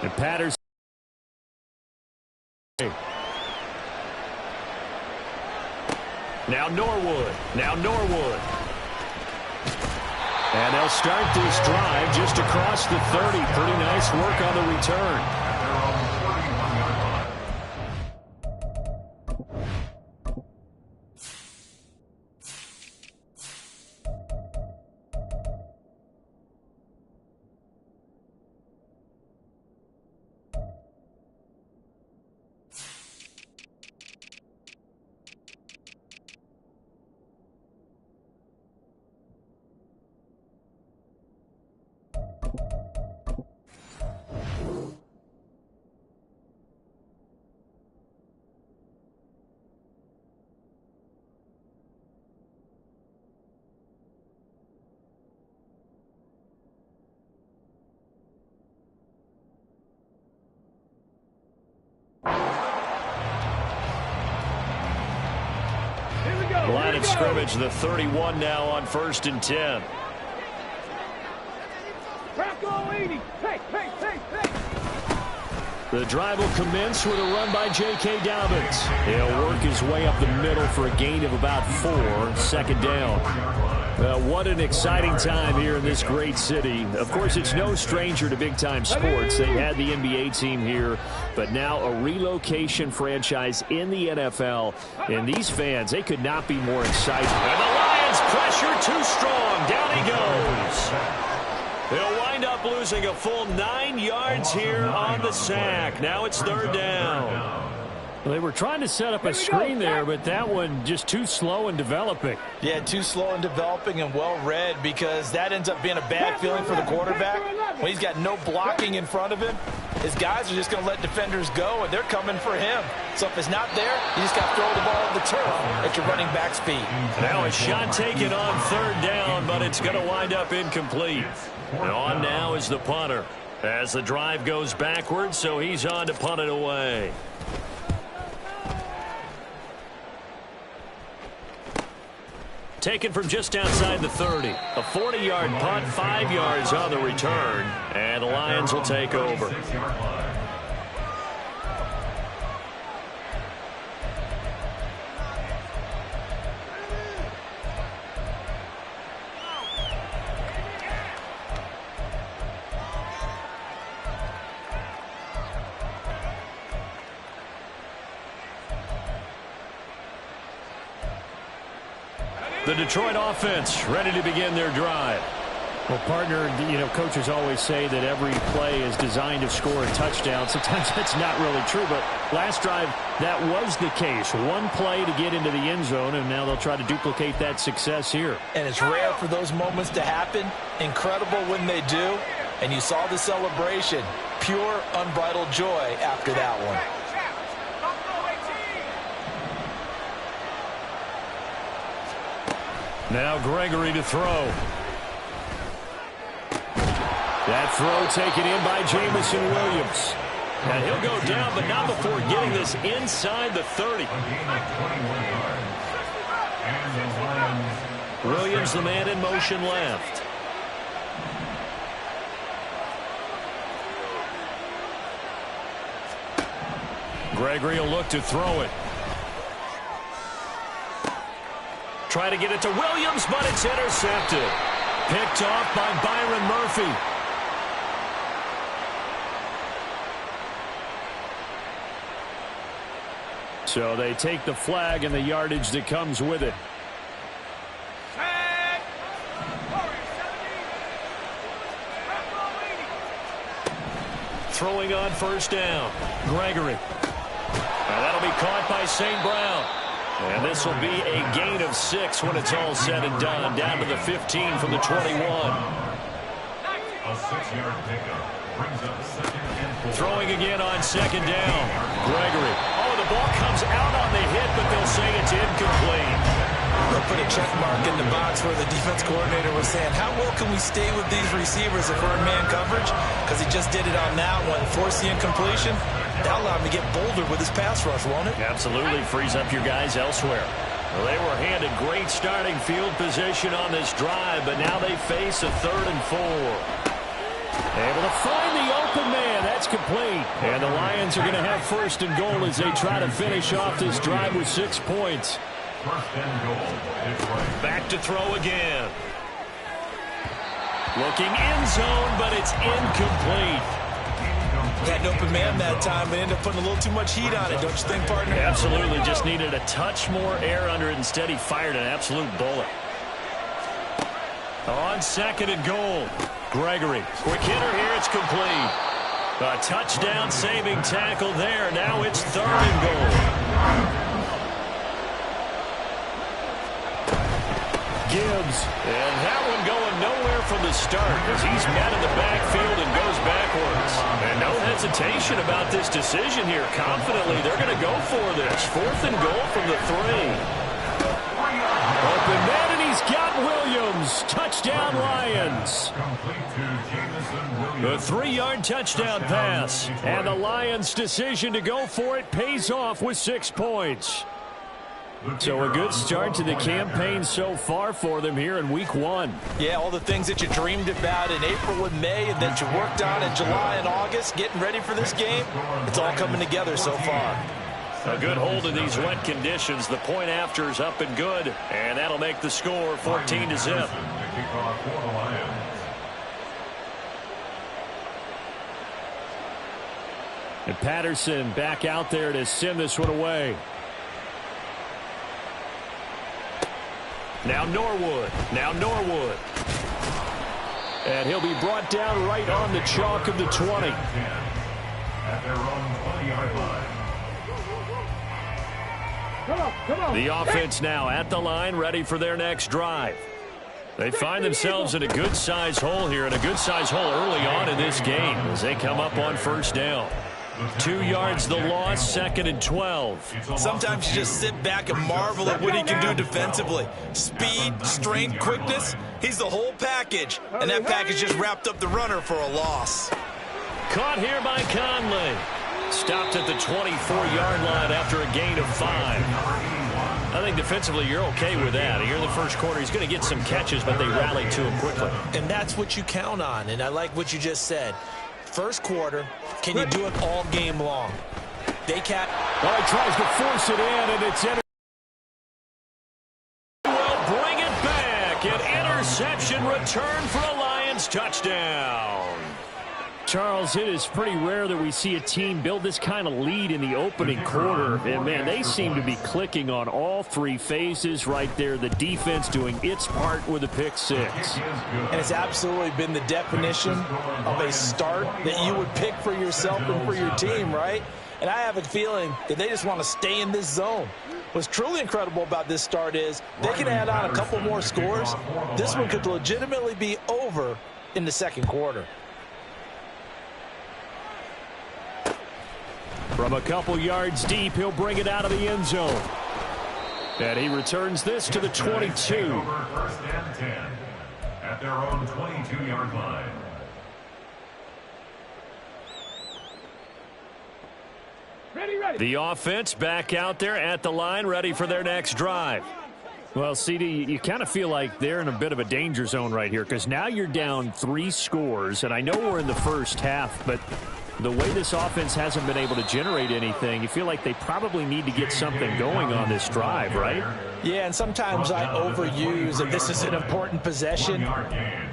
And Patterson. Now Norwood. And they'll start this drive just across the 30. Pretty nice work on the return. Line of scrimmage, the 31 now on 1st and 10. The drive will commence with a run by J.K. Dobbins. He'll work his way up the middle for a gain of about 4, 2nd down. What an exciting time here in this great city. Of course, it's no stranger to big-time sports. They had the NBA team here, but now a relocation franchise in the NFL. And these fans, they could not be more excited. And the Lions pressure too strong. Down he goes. They'll wind up losing a full 9 yards here on the sack. Now it's 3rd down. Well, they were trying to set up a screen there, but that one just too slow in developing. Yeah, too slow in developing and well read, because that ends up being a bad feeling for the quarterback. When he's got no blocking in front of him, his guys are just going to let defenders go, and they're coming for him. So if it's not there, you just got to throw the ball on the turf at your running back speed. Now a shot taken on 3rd down, but it's going to wind up incomplete. And on now is the punter as the drive goes backwards, so he's on to punt it away. Taken from just outside the 30. A 40-yard punt, 5 yards on the return, and the Lions will take over. The Detroit offense ready to begin their drive. Well, partner, coaches always say that every play is designed to score a touchdown. Sometimes that's not really true, but last drive, that was the case. One play to get into the end zone, and now they'll try to duplicate that success here. And it's rare for those moments to happen. Incredible when they do. And you saw the celebration. Pure, unbridled joy after that one. Now Gregory to throw. That throw taken in by Jamison Williams. And he'll go down, but not before getting this inside the 30. Williams, the man in motion left. Gregory will look to throw it. Try to get it to Williams, but it's intercepted. Picked off by Byron Murphy. So they take the flag and the yardage that comes with it. Throwing on 1st down. Gregory. And that'll be caught by St. Brown. And this will be a gain of 6 when it's all said and done. Down to the 15 from the 21. A 6-yard pickup brings up 2nd and 4. Throwing again on 2nd down. Gregory. Oh, the ball comes out on the hit, but they'll say it's incomplete. They'll put a check mark in the box where the defense coordinator was saying, how well can we stay with these receivers if we're in man coverage? Because he just did it on that one. Force the incompletion. That'll allow him to get bolder with his pass rush, won't it? Absolutely. Frees up your guys elsewhere. Well, they were handed great starting field position on this drive, but now they face a 3rd and 4. Able to find the open man. That's complete. And the Lions are going to have 1st and goal as they try to finish off this drive with 6 points. 1st and goal. Back to throw again. Looking end zone, but it's incomplete. Had an open man that time, but ended up putting a little too much heat on it, don't you think, partner? Absolutely. Just needed a touch more air under it. Instead, he fired an absolute bullet. On 2nd and goal. Gregory. Quick hitter here. It's complete. A touchdown saving tackle there. Now it's 3rd and goal. Gibbs. And that one going nowhere from the start as he's met in the backfield and goes backwards. And no hesitation about this decision here. Confidently, they're going to go for this. 4th and goal from the 3. Open man, and he's got Williams. Touchdown, Lions. The 3-yard touchdown pass. And the Lions' decision to go for it pays off with 6 points. So a good start to the campaign so far for them here in Week 1. Yeah, all the things that you dreamed about in April and May and that you worked on in July and August, getting ready for this game, it's all coming together so far. A good hold in these wet conditions. The point after is up and good, and that'll make the score 14-0. And Patterson back out there to send this one away. Now Norwood. And he'll be brought down right on the chalk of the 20. At their own 20-yard line. The offense now at the line, ready for their next drive. They find themselves in a good-sized hole here, and a good-sized hole early on in this game as they come up on 1st down. 2 yards the loss, 2nd and 12. Sometimes you just sit back and marvel at what he can do defensively. Speed, strength, quickness, he's the whole package. And that package just wrapped up the runner for a loss. Caught here by Conley. Stopped at the 24-yard line after a gain of 5. I think defensively you're okay with that. Here in the first quarter, he's going to get some catches, but they rallied to him quickly. And that's what you count on, and I like what you just said. First quarter, can you do it all game long? They can't. Well, he tries to force it in, and it's in. Will bring it back. An interception return for a Lions touchdown. Charles, it is pretty rare that we see a team build this kind of lead in the opening quarter. And, man, they seem to be clicking on all 3 phases right there. The defense doing its part with a pick 6. And it's absolutely been the definition of a start that you would pick for yourself and for your team, right? And I have a feeling that they just want to stay in this zone. What's truly incredible about this start is they can add on a couple more scores. This one could legitimately be over in the second quarter. From a couple yards deep, he'll bring it out of the end zone. And he returns this to the 22. 1st and 10 at their own 22-yard line. The offense back out there at the line, ready for their next drive. Well, CD, you kind of feel like they're in a bit of a danger zone right here because now you're down 3 scores, and I know we're in the first half, but the way this offense hasn't been able to generate anything, you feel like they probably need to get something going on this drive, right? Yeah, and sometimes I overuse that this is an important possession,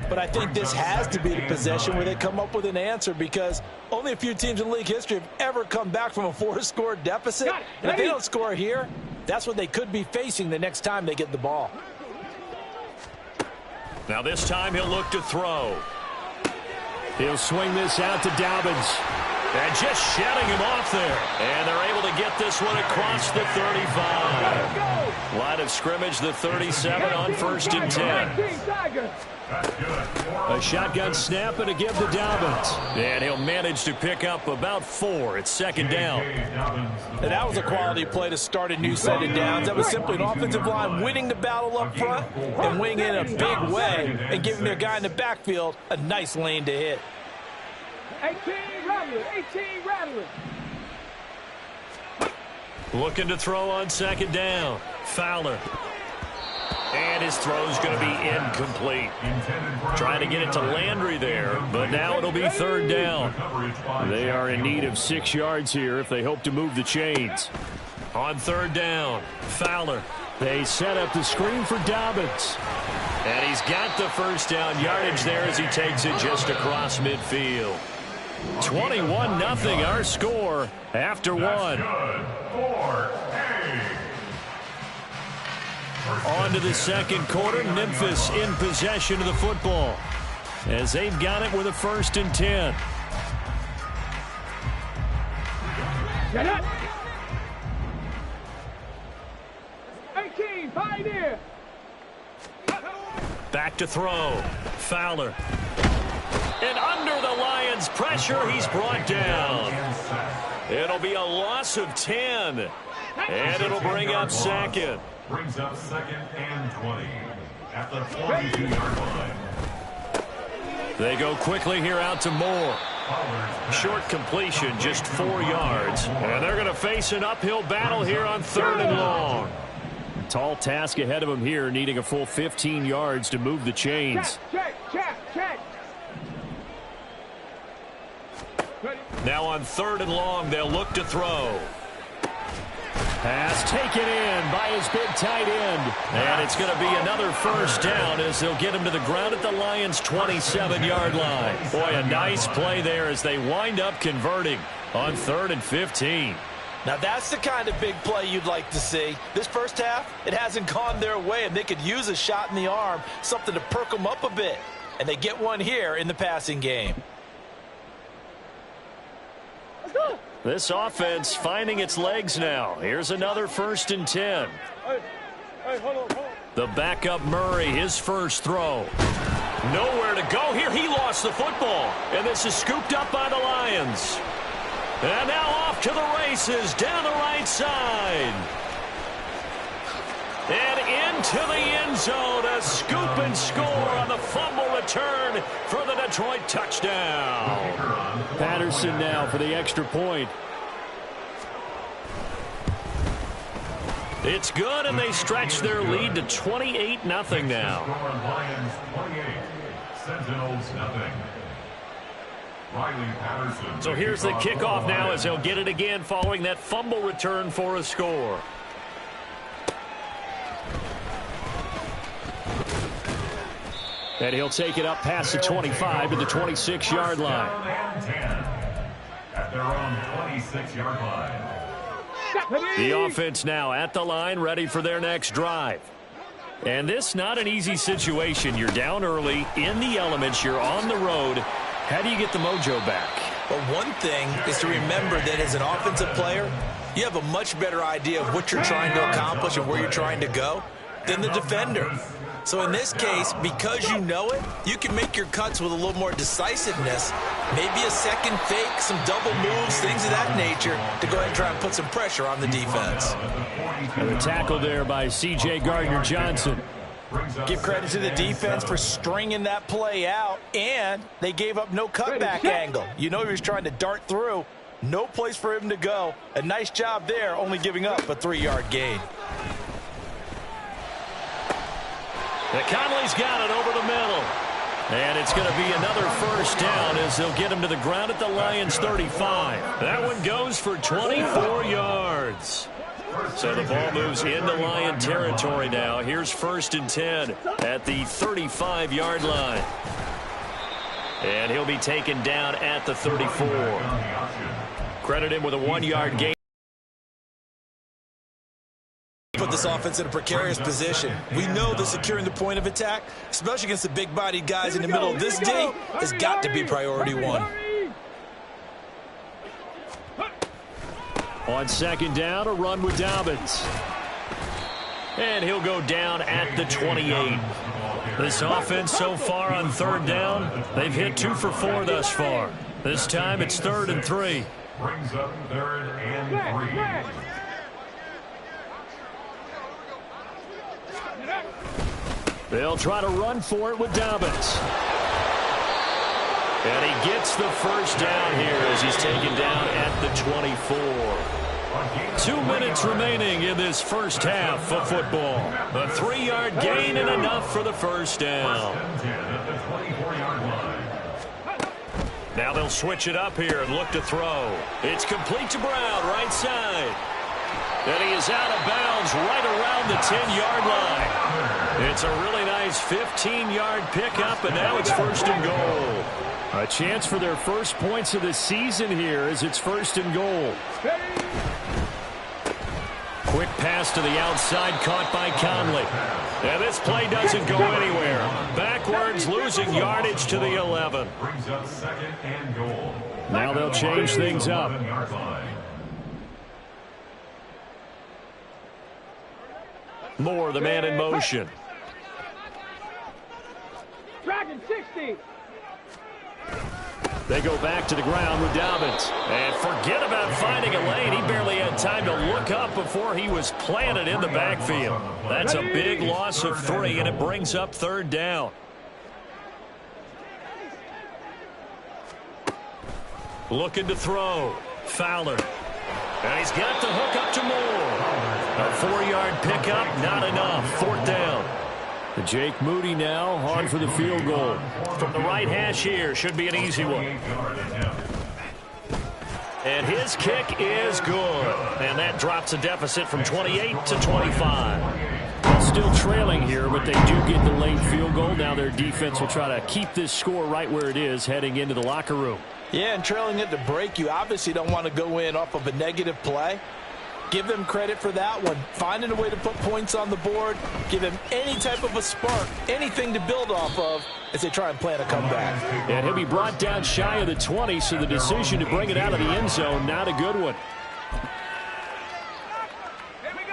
but I think this has to be the possession where they come up with an answer because only a few teams in league history have ever come back from a 4-score deficit. And if they don't score here, that's what they could be facing the next time they get the ball. Now this time he'll look to throw. He'll swing this out to Dobbins. And just shutting him off there. And they're able to get this one across the 35. Line of scrimmage, the 37 on 1st and 10. A shotgun snap and a give to Dobbins. And he'll manage to pick up about 4. It's 2nd down. And that was a quality play to start a new set of downs. That was simply an offensive line winning the battle up front and winning in a big way and giving their guy in the backfield a nice lane to hit. 18 rattling. Looking to throw on 2nd down. Fowler. And his throw's going to be incomplete. Trying to get it to Landry there, but now it'll be third down. They are in need of 6 yards here if they hope to move the chains. On third down, Fowler. They set up the screen for Dobbins. And he's got the first down yardage there as he takes it just across midfield. 21-0 our score after one. On to the second quarter. Memphis in possession of the football as they've got it with a 1st and 10. Get it. 18, Pioneer. Back to throw. Fowler. And under the Lions' pressure, he's brought down. It'll be a loss of 10. And it'll bring up second. Brings up 2nd and 20 at the 42-yard line. They go quickly here out to Moore. Short completion, just 4 yards. And they're going to face an uphill battle here on 3rd and long. Tall task ahead of them here, needing a full 15 yards to move the chains. Check. Now on 3rd and long, they'll look to throw. Pass taken in by his big tight end. And it's going to be another first down as they'll get him to the ground at the Lions' 27-yard line. Boy, a nice play there as they wind up converting on 3rd and 15. Now that's the kind of big play you'd like to see. This first half, it hasn't gone their way, and they could use a shot in the arm, something to perk them up a bit. And they get one here in the passing game. Let's go. This offense finding its legs now. Here's another 1st and 10. Hey, hold on. The backup Murray, his first throw. Nowhere to go here. He lost the football. And this is scooped up by the Lions. And now off to the races down the right side. And into the end zone. A scoop and score on the fumble return for the Detroit touchdown. Patterson now for the extra point. It's good, and they stretch their lead to 28-0 now. Lions 28, Sentinels nothing. Riley Patterson. So here's the kickoff now as they'll get it again following that fumble return for a score. And he'll take it up past the 25 to the 26-yard line. At their own 26-yard line. The offense now at the line, ready for their next drive. And this not an easy situation. You're down early, in the elements, you're on the road. How do you get the mojo back? Well, one thing is to remember that as an offensive player, you have a much better idea of what you're trying to accomplish and where you're trying to go than the defender. So in this case, because you know it, you can make your cuts with a little more decisiveness. Maybe a second fake, some double moves, things of that nature to go ahead and try and put some pressure on the defense. And the tackle there by C.J. Gardner-Johnson. Give credit to the defense for stringing that play out, and they gave up no cutback angle. You know he was trying to dart through. No place for him to go. A nice job there, only giving up a 3-yard gain. Conley's got it over the middle. And it's going to be another first down as they'll get him to the ground at the Lions' 35. That one goes for 24 yards. So the ball moves into Lion territory now. Here's 1st and 10 at the 35-yard line. And he'll be taken down at the 34. Credit him with a 1-yard gain. Put this offense in a precarious position. We know that securing the point of attack, especially against the big-bodied guys in the middle of this D, has got to be priority one. On 2nd down, a run with Dobbins. And he'll go down at the 28. This offense so far on 3rd down, they've hit 2 for 4 thus far. This time it's 3rd and 3. Brings up 3rd and 3. They'll try to run for it with Dobbins. And he gets the first down here as he's taken down at the 24. 2 minutes remaining in this first half of football. A 3-yard gain and enough for the first down. Now they'll switch it up here and look to throw. It's complete to Brown, right side. And he is out of bounds right around the 10-yard line. It's a really nice 15-yard pickup, and now it's first and goal. A chance for their first points of the season here as it's first and goal. Quick pass to the outside, caught by Conley. And this play doesn't go anywhere. Backwards, losing yardage to the 11. Brings up second and goal. Now they'll change things up. Moore, the man in motion. Dragon 60. They go back to the ground with Dobbins. And forget about finding a lane. He barely had time to look up before he was planted in the backfield. That's a big loss of 3, and it brings up third down. Looking to throw. Fowler. And he's got the hook up to Moore. A 4-yard pickup, not enough. Fourth down. Jake Moody now on for the field goal. From the right hash here, should be an easy one. And his kick is good. And that drops a deficit from 28 to 25. Still trailing here, but they do get the late field goal. Now their defense will try to keep this score right where it is heading into the locker room. Yeah, and trailing at the break, you obviously don't want to go in off of a negative play. Give them credit for that one. Finding a way to put points on the board. Give them any type of a spark, anything to build off of as they try and plan a comeback. And he'll be brought down shy of the 20, so the decision to bring it out of the end zone, not a good one.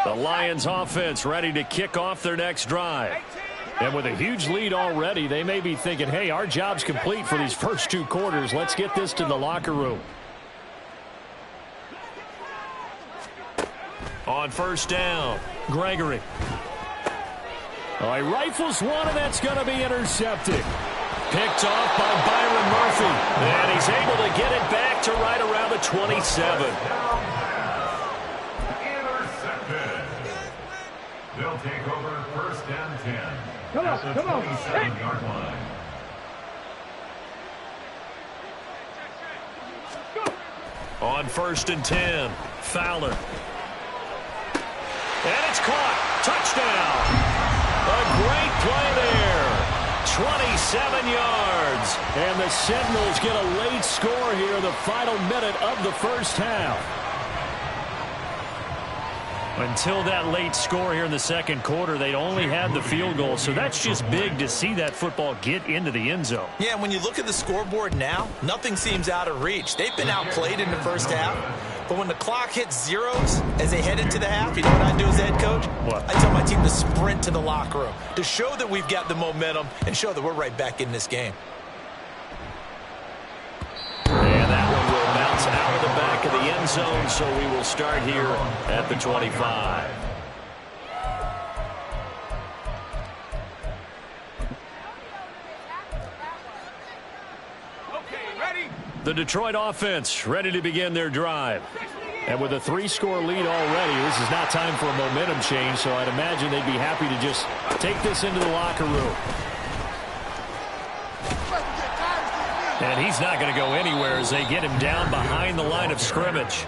The Lions offense ready to kick off their next drive. And with a huge lead already, they may be thinking, hey, our job's complete for these first 2 quarters. Let's get this to the locker room. On first down, Gregory. Oh, he rifles one, and that's going to be intercepted. Picked off by Byron Murphy. And he's able to get it back to right around the 27. Intercepted. They'll take over first and 10. Come on, at the come on. 27-yard line. On first and 10, Fowler. And it's caught. Touchdown. A great play there. 27 yards. And the Sentinels get a late score here in the final minute of the first half. Until that late score here in the second quarter, they'd only had the field goal. So that's just big to see that football get into the end zone. Yeah, and when you look at the scoreboard now, nothing seems out of reach. They've been outplayed in the first half. But when the clock hits zeros as they head into the half, you know what I do as head coach? What? I tell my team to sprint to the locker room to show that we've got the momentum and show that we're right back in this game. And that one will bounce out of the back of the end zone, so we will start here at the 25. The Detroit offense ready to begin their drive. And with a 3-score lead already, this is not time for a momentum change, so I'd imagine they'd be happy to just take this into the locker room. And he's not going to go anywhere as they get him down behind the line of scrimmage.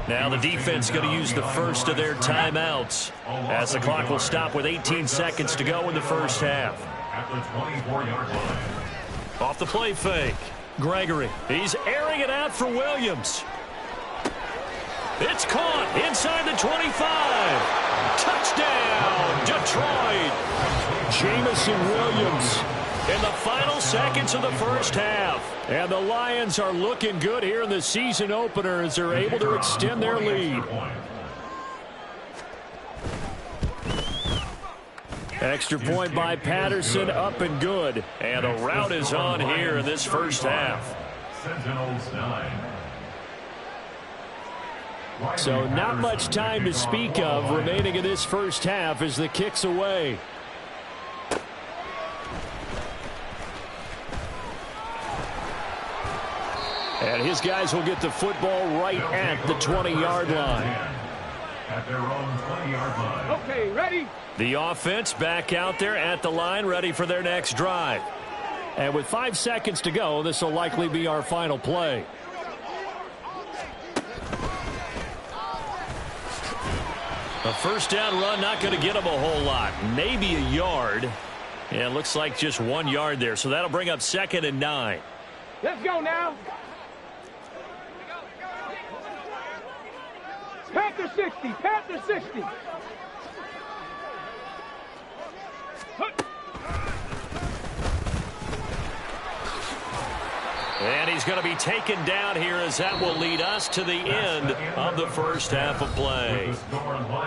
Now the defense going to use the first of their timeouts as the clock will stop with 18 seconds to go in the first half. At the 24-yard line. Off the play fake. Gregory, he's airing it out for Williams. It's caught inside the 25. Touchdown, Detroit. Jamison Williams in the final seconds of the first half. And the Lions are looking good here in the season opener as they're able to extend their lead. Extra point by Patterson, up and good. And a rout is on here in this first half. Sentinels 9. So not much time to speak of remaining in this first half as the kick's away. And his guys will get the football right at the 20-yard line. At their own 20-yard line. Okay, ready? The offense back out there at the line, ready for their next drive. And with 5 seconds to go, this will likely be our final play. A first down run, not going to get them a whole lot. Maybe a yard. And it looks like just 1 yard there. So that'll bring up 2nd and 9. Let's go now. Panther 60, Panther 60. And he's going to be taken down here as that will lead us to the end of the first half of play.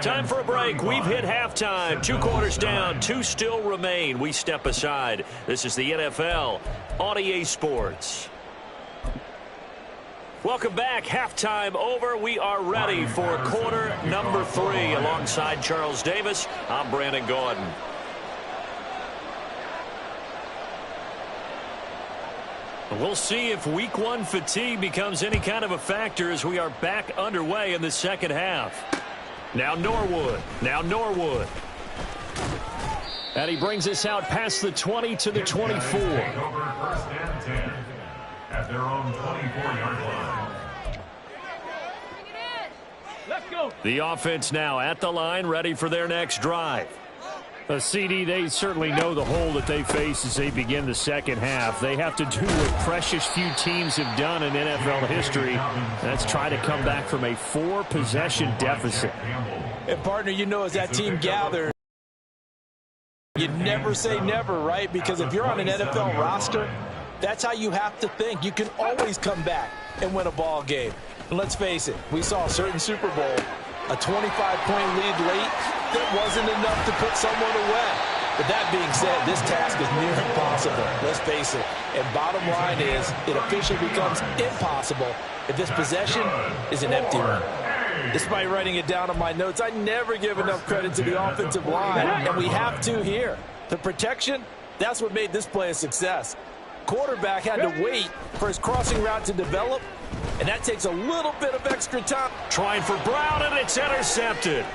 Time for a break. We've hit halftime. 2 quarters down. 2 still remain. We step aside. This is the NFL on EA Sports. Welcome back. Halftime over. We are ready for quarter number 3. Alongside Charles Davis, I'm Brandon Gordon. We'll see if week 1 fatigue becomes any kind of a factor as we are back underway in the second half. Now Norwood. And he brings us out past the 20 to the 24. Take over 1st and 10 at their own 24-yard line. Let's go. The offense now at the line, ready for their next drive. CD, they certainly know the hole that they face as they begin the second half. They have to do what precious few teams have done in NFL history. That's try to come back from a 4-possession deficit. And, partner, you know, as that team gathers, you never say never, right? Because if you're on an NFL roster, that's how you have to think. You can always come back and win a ball game. And let's face it, we saw a certain Super Bowl, a 25-point lead late, that wasn't enough to put someone away. But that being said, this task is near impossible. Let's face it. And bottom line is, it officially becomes impossible if this possession is an empty one. Despite writing it down on my notes, I never give enough credit to the offensive line, and we have to here. The protection, that's what made this play a success. Quarterback had to wait for his crossing route to develop, and that takes a little bit of extra time. Trying for Brown, and it's intercepted.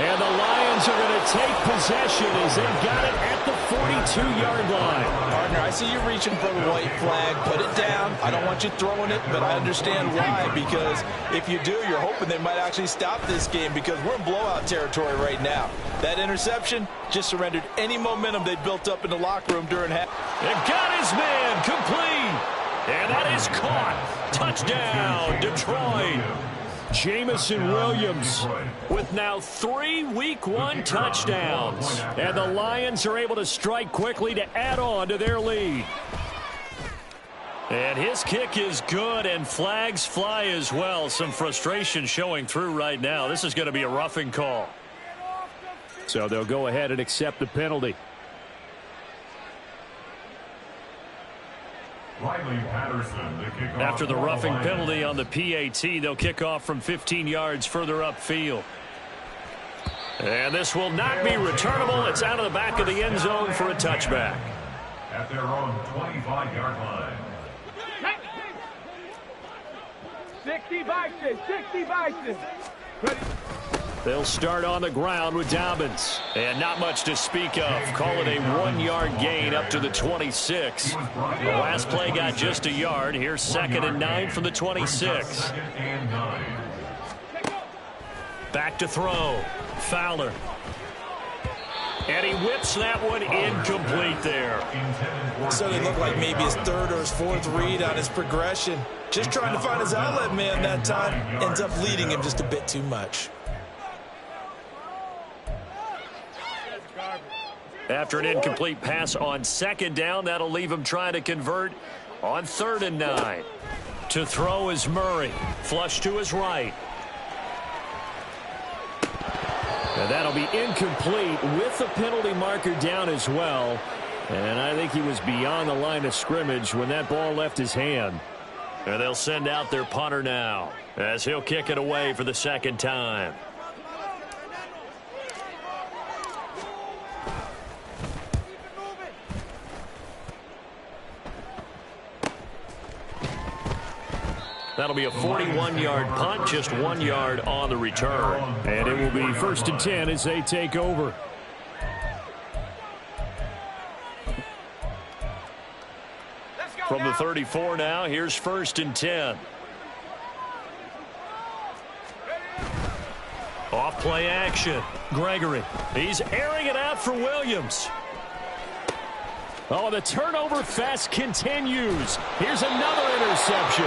And the Lions are going to take possession as they've got it at the 42-yard line. Partner, I see you reaching for the white flag. Put it down. I don't want you throwing it, but I understand why. Because if you do, you're hoping they might actually stop this game because we're in blowout territory right now. That interception just surrendered any momentum they built up in the locker room during half. And got his man complete. And that is caught. Touchdown, Detroit. Jamison Williams with now 3 week 1 touchdowns. And the Lions are able to strike quickly to add on to their lead. And his kick is good, and flags fly as well. Some frustration showing through right now. This is going to be a roughing call. So they'll go ahead and accept the penalty. After the roughing penalty on the PAT, they'll kick off from 15 yards further upfield. And this will not be returnable. It's out of the back of the end zone for a touchback. At their own 25-yard line. 60 Bison, 60 Bison. Ready? They'll start on the ground with Dobbins. And not much to speak of. Call it a 1-yard gain up to the 26. The last play got just a yard. Here's 2nd and 9 from the 26. Back to throw. Fowler. And he whips that one incomplete there. So it looked like maybe his 3rd or his 4th read on his progression. Just trying to find his outlet man that time. Ends up leading him just a bit too much. After an incomplete pass on 2nd down, that'll leave him trying to convert on 3rd and 9. To throw is Murray. Flush to his right. And that'll be incomplete with the penalty marker down as well. And I think he was beyond the line of scrimmage when that ball left his hand. And they'll send out their punter now as he'll kick it away for the 2nd time. That'll be a 41-yard punt, just 1 yard on the return. And it will be 1st and 10 as they take over. From the 34 now, here's 1st and 10. Off play action. Gregory. He's airing it out for Williams. Oh, the turnover fest continues. Here's another interception.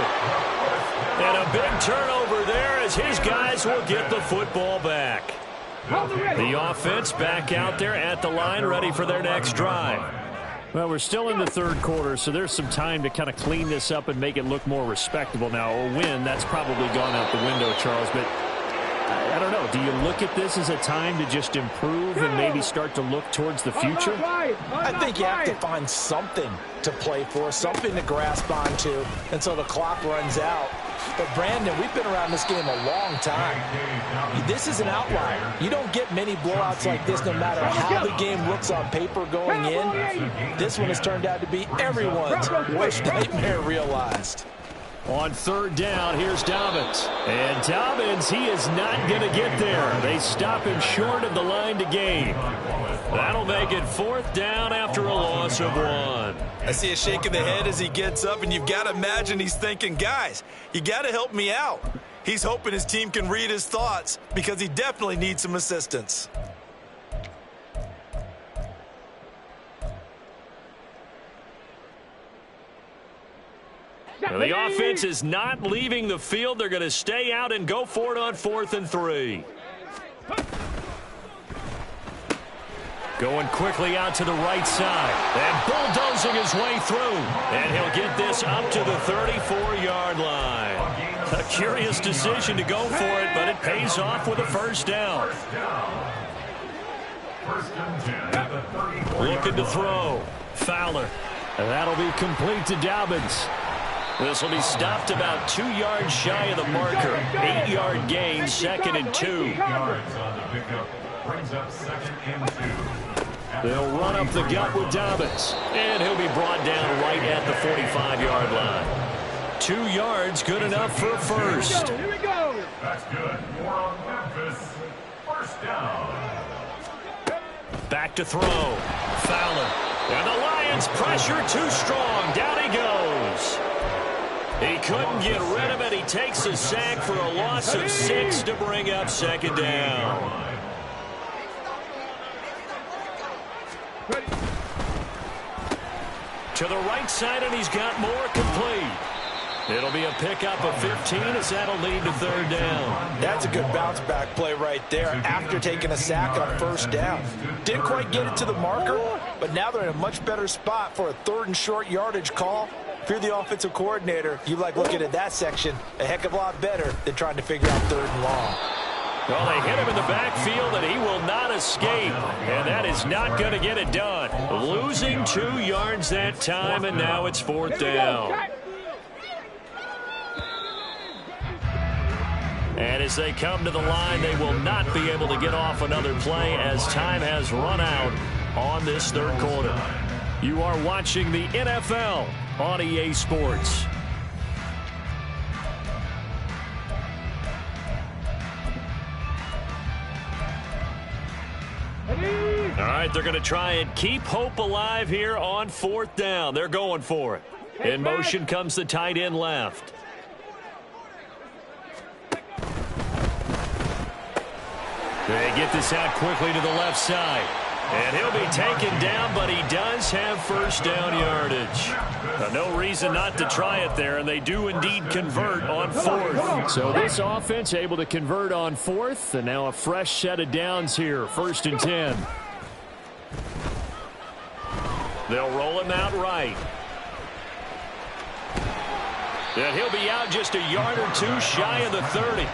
And a big turnover there as his guys will get the football back. The offense back out there at the line, ready for their next drive. Well, we're still in the 3rd quarter, so there's some time to kind of clean this up and make it look more respectable. Now, a win, that's probably gone out the window, Charles, but I don't know. Do you look at this as a time to just improve and maybe start to look towards the future? I think you have to find something to play for, something to grasp onto until the clock runs out. But, Brandon, we've been around this game a long time. This is an outlier. You don't get many blowouts like this no matter how the game looks on paper going in. This one has turned out to be everyone's worst nightmare realized. On 3rd down, here's Dobbins. And Dobbins, he is not going to get there. They stop him short of the line to gain. That'll make it 4th down after a loss of 1. I see a shake of the head as he gets up, and you've got to imagine he's thinking, guys, you got to help me out. He's hoping his team can read his thoughts because he definitely needs some assistance. Now, the offense is not leaving the field. They're going to stay out and go for it on 4th and 3. Going quickly out to the right side. And bulldozing his way through. And he'll get this up to the 34-yard line. A curious decision to go for it, but it pays off with a 1st down. Looking to throw. Fowler. And that'll be complete to Dobbins. This will be stopped about 2 yards shy of the marker. 8-yard gain, 2nd and 2. They'll run up the gut with Dobbins. And he'll be brought down right at the 45-yard line. 2 yards, good enough for a 1st. Here we go. That's good. More on Memphis. 1st down. Back to throw. Fowler. And the Lions pressure too strong. Down he goes. He couldn't get rid of it. He takes a sack for a loss of 6 to bring up 2nd down. To the right side, and he's got more complete. It'll be a pickup of 15 as that'll lead to 3rd down. That's a good bounce back play right there after taking a sack on 1st down. Didn't quite get it to the marker, but now they're in a much better spot for a 3rd and short yardage call. If you're the offensive coordinator, you like looking at that section a heck of a lot better than trying to figure out 3rd and long. Well, they hit him in the backfield, and he will not escape. And that is not going to get it done. Losing 2 yards that time, and now it's 4th down. And as they come to the line, they will not be able to get off another play as time has run out on this 3rd quarter. You are watching the NFL on EA Sports. All right, they're going to try and keep hope alive here on 4th down. They're going for it. In motion comes the tight end left. They get this out quickly to the left side. And he'll be taken down, but he does have 1st down yardage. No reason not to try it there, and they do indeed convert on 4th. So this offense able to convert on 4th, and now a fresh set of downs here, 1st and 10. They'll roll him out right. And he'll be out just a yard or 2 shy of the 30.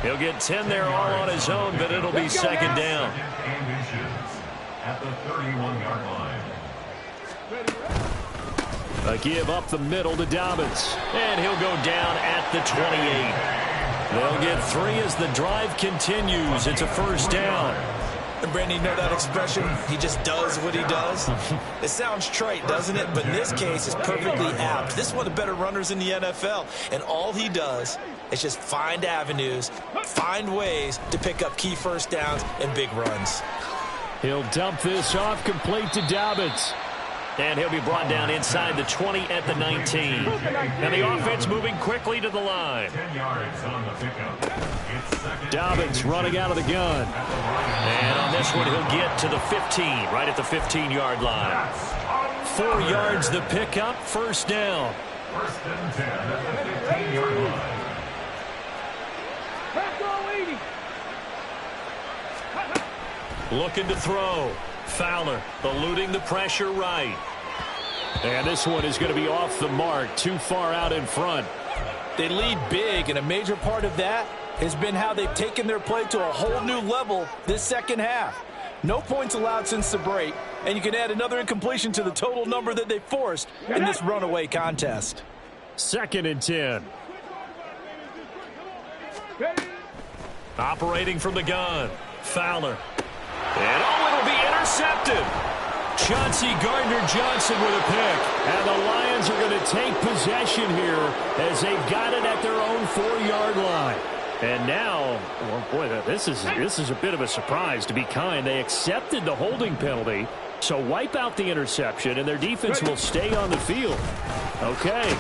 He'll get 10 there all on his own, but it'll be 2nd down. At the 31-yard line. A give up the middle to Dobbins. And he'll go down at the 28. They'll get 3 as the drive continues. It's a 1st down. And Brandon, you know that expression, he just does what he does? It sounds trite, doesn't it? But in this case, it's perfectly apt. This is one of the better runners in the NFL. And all he does is just find avenues, find ways to pick up key first downs and big runs. He'll dump this off complete to Dobbins. And he'll be brought down inside the 20 at the 19. And the offense moving quickly to the line. 10 yards on the pickup. Dobbins running out of the gun. And on this one, he'll get to the 15, right at the 15-yard line. 4 yards the pickup, first down. First and 10 at the 15-yard line. Looking to throw. Fowler eluding the pressure right. And this one is going to be off the mark, too far out in front. They lead big, and a major part of that has been how they've taken their play to a whole new level this second half. No points allowed since the break, and you can add another incompletion to the total number that they forced in this runaway contest. 2nd and 10. Operating from the gun. Fowler. And it'll be intercepted. Chauncey Gardner-Johnson with a pick. And the Lions are going to take possession here as they've got it at their own 4-yard line. And now, well, boy, this is a bit of a surprise, to be kind. They accepted the holding penalty, so wipe out the interception, and their defense will stay on the field. Okay.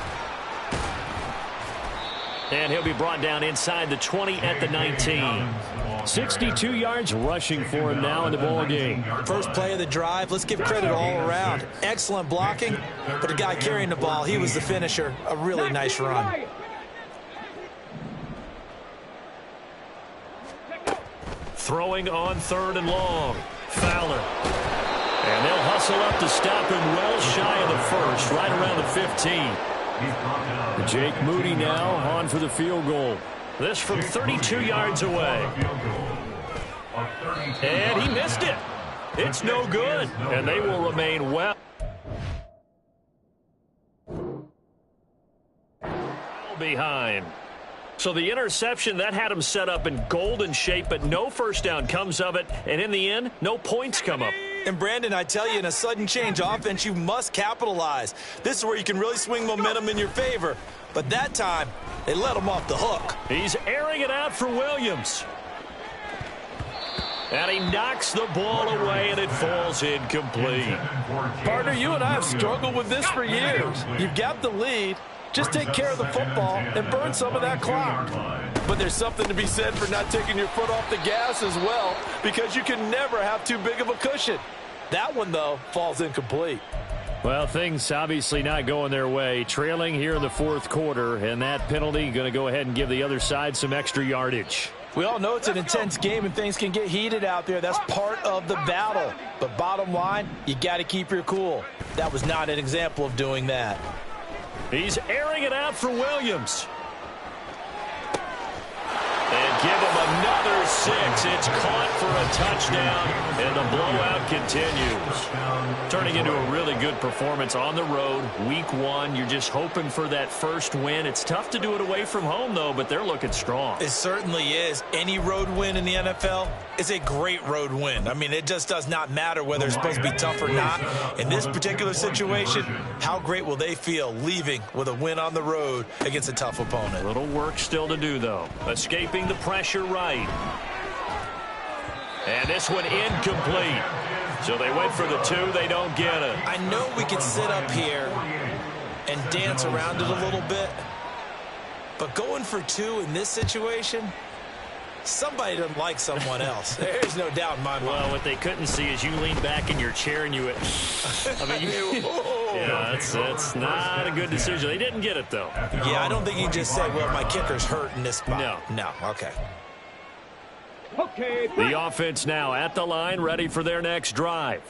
And he'll be brought down inside the 20 at the 19. 62 yards rushing for him now in the ball game. First play of the drive, let's give credit all around. Excellent blocking, but the guy carrying the ball, he was the finisher. A really nice run. Throwing on 3rd and long. Fowler. And they'll hustle up to stop him well shy of the first, right around the 15. Jake Moody now on for the field goal. This from 32 yards away. And he missed it. It's no good. And they will remain well behind. So the interception, that had him set up in golden shape, but no first down comes of it. And in the end, no points come up. And Brandon, I tell you, in a sudden change offense, you must capitalize. This is where you can really swing momentum in your favor. But that time, they let him off the hook. He's airing it out for Williams. And he knocks the ball away, and it falls incomplete. Partner, you and I have struggled with this for years. You've got the lead. Just take care of the football and burn some of that clock. But there's something to be said for not taking your foot off the gas as well, because you can never have too big of a cushion. That one, though, falls incomplete. Well, things obviously not going their way. Trailing here in the 4th quarter, and that penalty going to go ahead and give the other side some extra yardage. We all know it's an intense game and things can get heated out there. That's part of the battle. But bottom line, you got to keep your cool. That was not an example of doing that. He's airing it out for Williams. And give him another 6. It's caught for a touchdown, and the blowout continues. Turning into a really good performance on the road. Week 1, you're just hoping for that first win. It's tough to do it away from home, though, but they're looking strong. It certainly is. Any road win in the NFL is a great road win. I mean, it just does not matter whether it's supposed to be tough or not. In this particular situation, how great will they feel leaving with a win on the road against a tough opponent? Little work still to do, though. Escaping the pressure right. And this one incomplete. So they went for the 2. They don't get it. I know we could sit up here and dance around it a little bit, but going for 2 in this situation, somebody doesn't like someone else. There's no doubt in my mind. Well, what they couldn't see is you lean back in your chair and you yeah, that's not a good decision. They didn't get it, though. Yeah, I don't think you just say, well, my kicker's hurt in this spot. No, okay. The offense now at the line, ready for their next drive.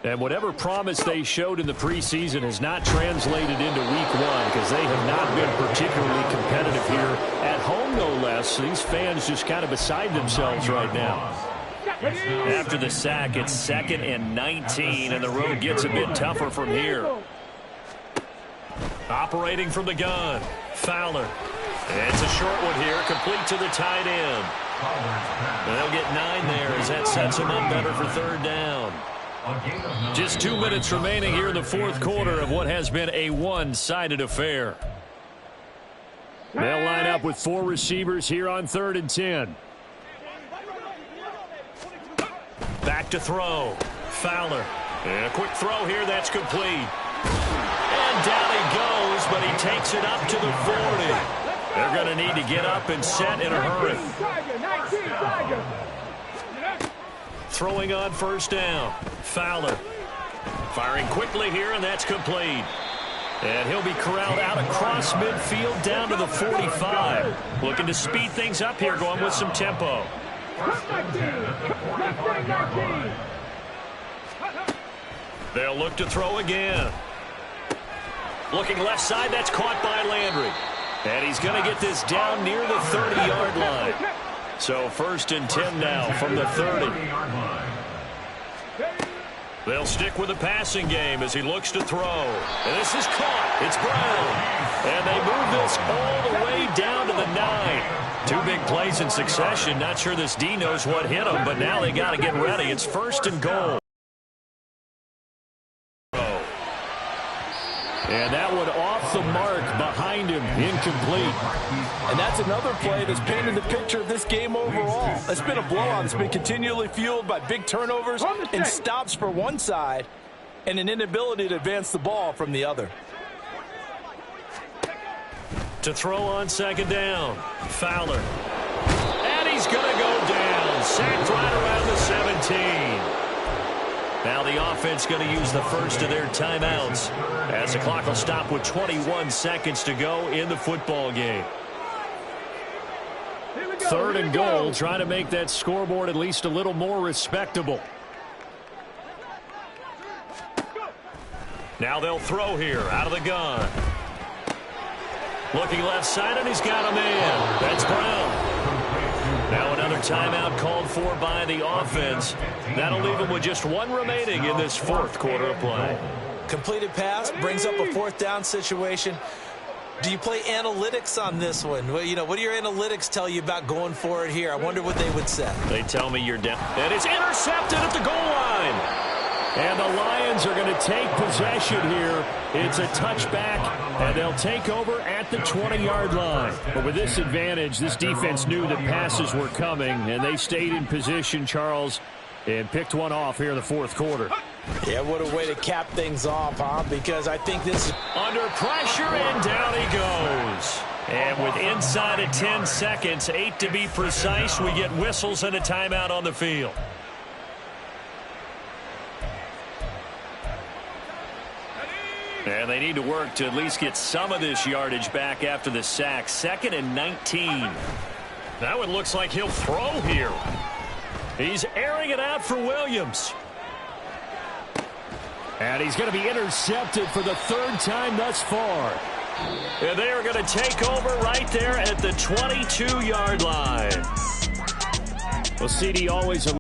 And whatever promise they showed in the preseason has not translated into week 1 because they have not been particularly competitive here at home, no less. These fans just kind of beside themselves right now. After the sack, it's 2nd and 19, and the road gets a bit tougher from here. Operating from the gun, Fowler. And it's a short one here, complete to the tight end. They'll get 9 there as that sets them up better for third down. Just 2 minutes remaining here in the fourth quarter of what has been a one-sided affair. They'll line up with 4 receivers here on 3rd and 10. Back to throw. Fowler. And a quick throw here. That's complete. And down he goes, but he takes it up to the 40. They're going to need to get up and set in a hurry. Throwing on first down. Fowler. Firing quickly here, and that's complete. And he'll be corralled out across midfield down to the 45. Looking to speed things up here, going with some tempo. They'll look to throw again. Looking left side, that's caught by Landry. And he's going to get this down near the 30-yard line. So 1st and 10 now from the 30. They'll stick with the passing game as he looks to throw. And this is caught. It's Brown. And they move this all the way down to the 9. 2 big plays in succession. Not sure this D knows what hit him, but now they got to get ready. It's 1st and goal. And that one off the mark behind him, incomplete. And that's another play that's painted the picture of this game overall. It's been a blowout. It's been continually fueled by big turnovers and stops for one side and an inability to advance the ball from the other. To throw on 2nd down, Fowler. And he's going to go down. Sacked right around the 17. Now the offense going to use the first of their timeouts as the clock will stop with 21 seconds to go in the football game. 3rd and goal, trying to make that scoreboard at least a little more respectable. Now they'll throw here out of the gun. Looking left side, and he's got a man. That's Brown. Now another timeout called for by the offense. That'll leave them with just 1 remaining in this 4th quarter of play. Completed pass brings up a 4th down situation. Do you play analytics on this one? Well, you know, what do your analytics tell you about going for it here? I wonder what they would say. They tell me you're down. And it's intercepted at the goal line. And the Lions are going to take possession here. It's a touchback, and they'll take over at the 20-yard line. But with this advantage, this defense knew that passes were coming, and they stayed in position, Charles, and picked one off here in the 4th quarter. Yeah, what a way to cap things off, huh? Because I think this is under pressure, and down he goes. And with inside of 10 seconds, 8 to be precise, we get whistles and a timeout on the field. And they need to work to at least get some of this yardage back after the sack. 2nd and 19. That one looks like he'll throw here. He's airing it out for Williams. And he's going to be intercepted for the 3rd time thus far. And they are going to take over right there at the 22-yard line. Well, CD always